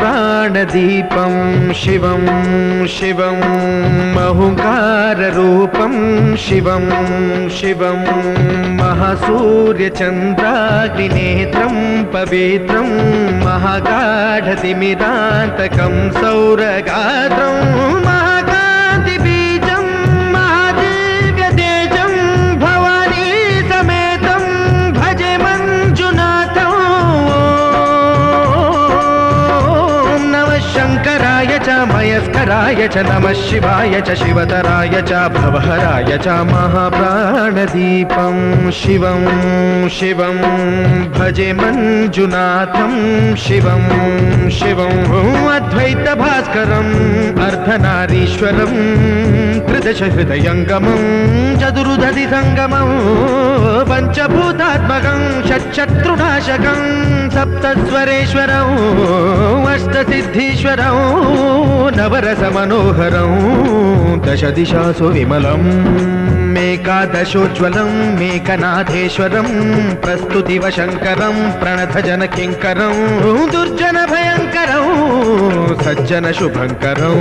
महाप्राणदीपं शिवं शिवं महंकाररूपं शिवं शिवं महासूर्यचन्द्राग्निनेत्रं पवित्रं महागाढतिमिरान्तकं सौरगात्रं महाकान्तिबीजं महादिव्यतेजं भवानी समेतं भजे मंजुनाथं। शंकराय च मयस्कराय च नमः शिवाय च शिवतराय च भवहराय च महाप्राणदीपं शिवं शिवं भजे मंजुनाथं शिवं शिवं अद्वैतभास्करम् अर्धनारीश्वरं त्रिदशहृदयङ्गमं चतुर्दधिसङ्गमं पञ्चभूतात्मकं षट्शत्रुनाशकं सप्तस्वरेश्वरं अष्टसिद्धीश्वरं नवरसमनोहरं दशदिशासु विमलम् मेकादशोज्ज्वलं मेकनाथेश्वरं प्रस्तुतिवशङ्करं प्रणतजनकिङ्करं दुर्जनभयङ्करं सज्जनशुभङ्करं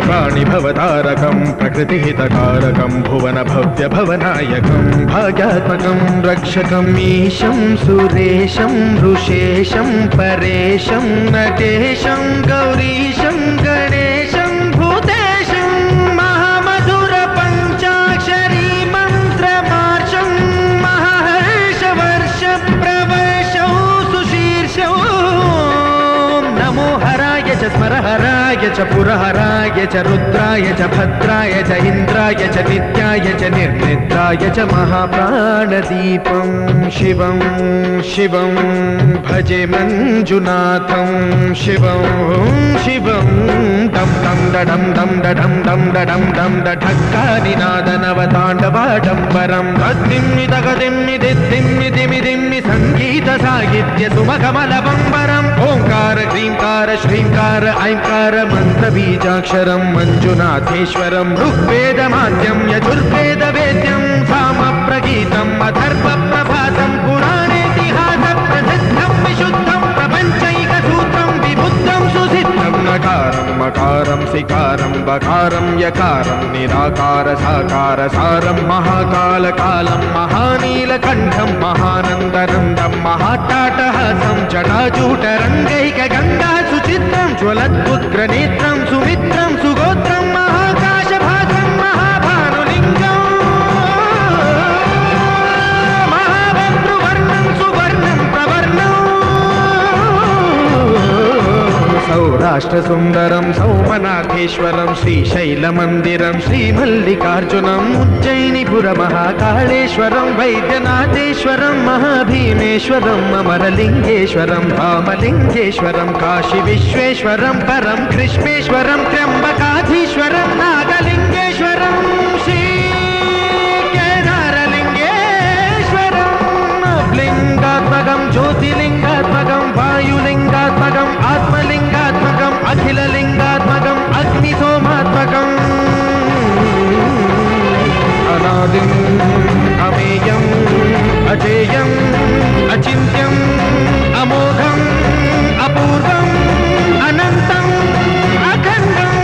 प्राणिभवतारकं प्रकृतिहितकारकं भुवनभव्यभवनायकं भाग्यात्मकं रक्षकं ईशं सुरेशं ऋषेशं परेशं नटेशं गौरीशं गणेशं भूतेशं महामधुर पञ्चाक्षरी मन्त्रमार्षं महाहर्षवर्ष प्रवर्षौ सुशीर्षौ नमो हराय च स्मरहराय च पुरहराय च रुद्राय च भद्राय च इन्द्राय च नित्याय च निर्निद्राय च महाप्राणदीपं शिवं शिवं भजे मंजुनाथं शिवं शिवं दं दं डडं दं डडं दं डडं दं डढक्कानिनादनवताण्डवाडम्बरं तद्दिम्मि तगदिम्मि दिद्दिम्मि दिमिदिम्मि सङ्गीतसाहित्य सुमकमलबम्बरम् ओङ्कार ह्रीङ्कार श्रीङ्कार ऐङ्कार मन्त्रबीजाक्षरं मञ्जुनाथेश्वरं ऋग्वेदमाद्यं यजुर्वेदवेद्यं सामप्रगीतम् अथर्वप्रभातं पुराणेतिहासप्रसिद्धं विशुद्धं प्रपञ्चैकसूत्रं विबुद्धं सुसिद्धं नकारं मकारं सिकारं बकारं यकारं निराकार साकार सारं महाकालकालं महानीलकण्ठं महानन्दनन्दं महाट्टाटहासं जटाजूटरङ्गैकगङ्गा सुचित्रं ज्वलद्उग्रनेत्रं सुमित्रं सुगोत्रं महाकाशभासं महाभानुलिङ्गं महाभद्रुवर्णं सुवर्णं प्रवर्णं सौराष्ट्रसुन्दरं सौमनाथेश्वरं श्रीशैलमन्दिरं श्रीमल्लिकार्जुनम् उज्जयिनीपुरमहाकाळेश्वरं वैद्यनाथेश्वरं महाभीमेश्वरम् अमरलिङ्गेश्वरं धामलिङ्गेश्वरं काशीविश्वेश्वरं परं कृष्णेश्वरं त्र्यम्बकाधीश्वरं नागलिङ्गेश्वरं श्रीकेदारलिङ्गेश्वरं लिङ्गात्मकं ज्योतिलिङ्गात्मकं वायुलिङ्गात्मकम् आत्मलिङ्गात्मकम् अखिललिङ्गात्मकम् अग्निसोमात्मकम् अनादिम् अमेयम् अजेयम् अचिन्त्यम् अमोघम् अपूर्वम् अनन्तम् अखण्डम्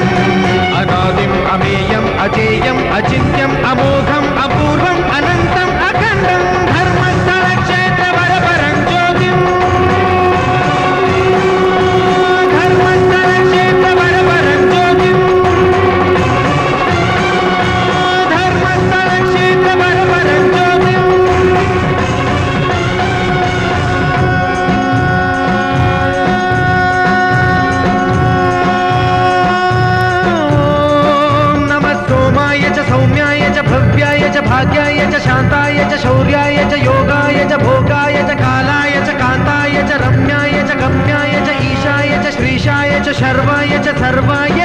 अनादिम् अमेयम् अजेयम् अचिन्त्यम् अमोघम् अपूर्वम् अनन्तम् अखण्डम् धर्मस्थलक्षेत्रवरपरं ज्योतिम् धर्मस्थलक्षेत्रवरपरं ज्योतिम् धर्मस्थलक्षेत्रवरपरं ज्योतिम् सौम्याय च भव्याय च भाग्याय च शान्ताय च शौर्याय च योगाय च भोगाय च कालाय च कान्ताय च रम्याय च गम्याय च ईशाय च श्रीशाय च शर्वाय च सर्वाय